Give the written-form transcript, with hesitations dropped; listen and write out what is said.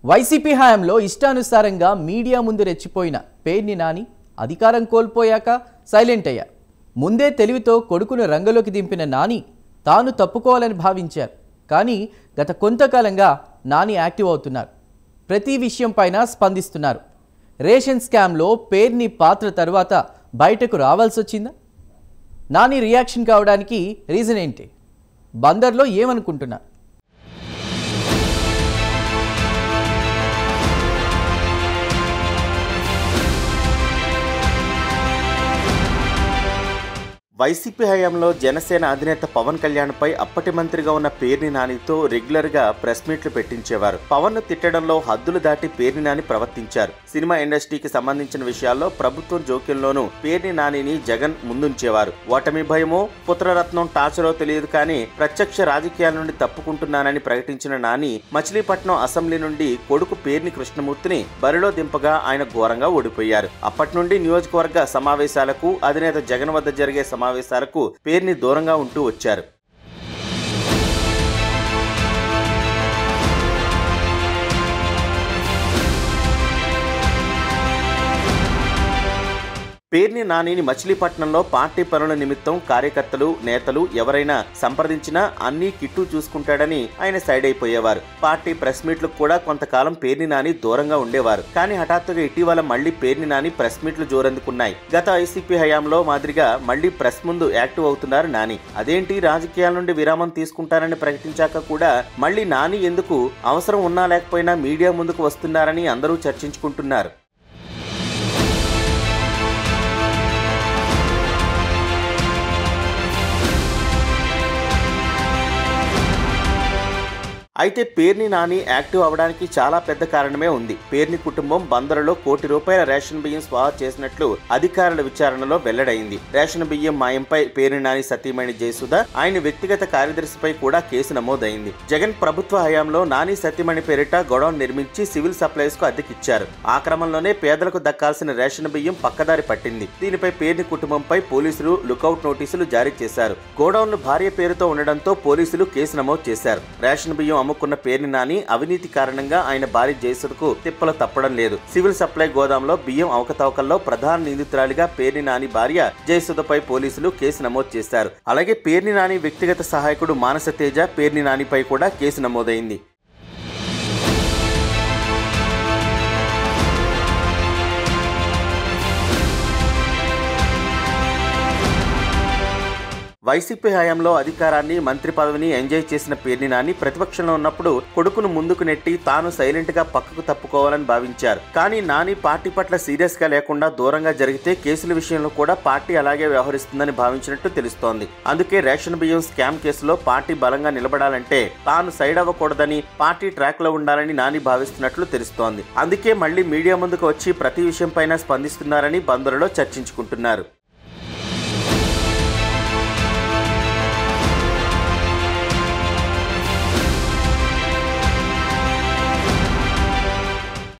YCP హయాంలో ఇష్టానుసారంగా media ముందు రెచ్చిపోయిన పేర్ని నాని అధికారం కోల్పోయాక సైలెంట్ అయ్యారు. ముందే తెలివితో కొడుకును రంగంలోకి దింపిన నాని తాను తప్పుకోవాలని భావించారు. కానీ గత కొంతకాలంగా నాని యాక్టివ్ అవుతున్నారు. ప్రతి విషయం పైన స్పందిస్తున్నారు. రేషన్ స్కామ్లో పేర్ని పాత్ర తర్వాత బయటకు రావాల్సి వచ్చిందా? నాని రియాక్షన్ కావడానికి రీజన్ ఏంటి? బందర్లో ఏమనుకుంటున్నారు? వైసీపీ హయాంలో జనసేన అధినేత పవన్ కళ్యాణ్ పై అప్పటి మంత్రిగా ఉన్న పేర్ని నానితో రెగ్యులర్ గా ప్రెస్ మీట్లు పెట్టించేవారు. పవన్ ను తిట్టడంలో హద్దులు దాటి పేర్ని నాని ప్రవర్తించారు. సినిమా ఇండస్ట్రీకి సంబంధించిన విషయాల్లో ప్రభుత్వం జోక్యంలోనూ పేర్ని నానిని జగన్ ముందుంచేవారు. ఓటమి భయమో పుత్రరత్నం టార్చరో తెలియదు కానీ ప్రత్యక్ష రాజకీయాల నుండి తప్పుకుంటున్నానని ప్రకటించిన నాని మచిలీపట్నం అసెంబ్లీ నుండి కొడుకు పేర్ని కృష్ణమూర్తిని బరిలో దింపగా ఆయన ఘోరంగా ఓడిపోయారు. అప్పటి నుండి నియోజకవర్గ సమావేశాలకు అధినేత జగన్ వద్ద జరిగే సమావేశాలకు పేర్ని దూరంగా ఉంటూ వచ్చారు. పేర్ని నానిని మచిలీపట్నంలో పార్టీ పనుల నిమిత్తం కార్యకర్తలు నేతలు ఎవరైనా సంప్రదించినా అన్ని కిట్టు చూసుకుంటాడని ఆయన సైడ్ అయిపోయేవారు. పార్టీ ప్రెస్ మీట్లకు కూడా కొంతకాలం పేర్ని నాని దూరంగా ఉండేవారు. కానీ హఠాత్తుగా ఇటీవల మళ్లీ పేర్ని నాని ప్రెస్ మీట్లు జోరందుకున్నాయి. గత వైసీపీ హయాంలో మాదిరిగా మళ్లీ ప్రెస్ ముందు యాక్టివ్ అవుతున్నారు నాని. అదేంటి, రాజకీయాల నుండి విరామం తీసుకుంటారని ప్రకటించాక కూడా మళ్లీ నాని ఎందుకు అవసరం ఉన్నా లేకపోయినా మీడియా ముందుకు వస్తున్నారని అందరూ చర్చించుకుంటున్నారు. అయితే పేర్ని నాని యాక్టివ్ అవడానికి చాలా పెద్ద కారణమే ఉంది. పేర్ని కుటుంబం బందరులో ₹1 కోటి రేషన్ బియ్యం స్వాహా చేసినట్లు అధికారుల విచారణలో వెల్లడైంది. రేషన్ బియ్యం మాయంపై పేర్ని నాని సతీమణి జయసుధ, ఆయన వ్యక్తిగత కార్యదర్శిపై కూడా కేసు నమోదైంది. జగన్ ప్రభుత్వ హయాంలో నాని సతీమణి పేరిట గొడౌన్ నిర్మించి సివిల్ సప్లైస్ కు అద్దెకిచ్చారు. ఆ క్రమంలోనే పేదలకు దక్కాల్సిన రేషన్ బియ్యం పక్కదారి పట్టింది. దీనిపై పేర్ని కుటుంబంపై పోలీసులు లుకౌట్ నోటీసులు జారీ చేశారు. గోడౌన్లు భార్య పేరుతో ఉండడంతో పోలీసులు కేసు నమోదు చేశారు. రేషన్ బియ్యం అమ్ముకున్న పేర్ని నాని అవినీతి కారణంగా ఆయన భార్య జయసుధకు తిప్పలు తప్పడం లేదు. సివిల్ సప్లై గోదాంలో బియ్యం అవకతవకల్లో ప్రధాన నిందితురాలిగా పేర్ని నాని భార్య జయసుధపై పోలీసులు కేసు నమోదు చేశారు. అలాగే పేర్ని నాని వ్యక్తిగత సహాయకుడు మానస తేజ పేర్ని నానిపై కూడా కేసు నమోదైంది. వైసీపీ హయాంలో అధికారాన్ని మంత్రి పదవిని ఎంజాయ్ చేసిన పేర్ని నాని ప్రతిపక్షంలో ఉన్నప్పుడు కొడుకును ముందుకు నెట్టి తాను సైలెంట్ గా పక్కకు తప్పుకోవాలని భావించారు. కానీ నాని పార్టీ పట్ల సీరియస్ గా లేకుండా దూరంగా జరిగితే కేసుల విషయంలో కూడా పార్టీ అలాగే వ్యవహరిస్తుందని భావించినట్టు తెలుస్తోంది. అందుకే రేషన్ బియ్యం స్కామ్ కేసులో పార్టీ బలంగా నిలబడాలంటే తాను సైడ్ అవ్వకూడదని, పార్టీ ట్రాక్ లో ఉండాలని నాని భావిస్తున్నట్లు తెలుస్తోంది. అందుకే మళ్లీ మీడియా ముందుకు వచ్చి ప్రతి విషయం పైన స్పందిస్తున్నారని బందరులో చర్చించుకుంటున్నారు.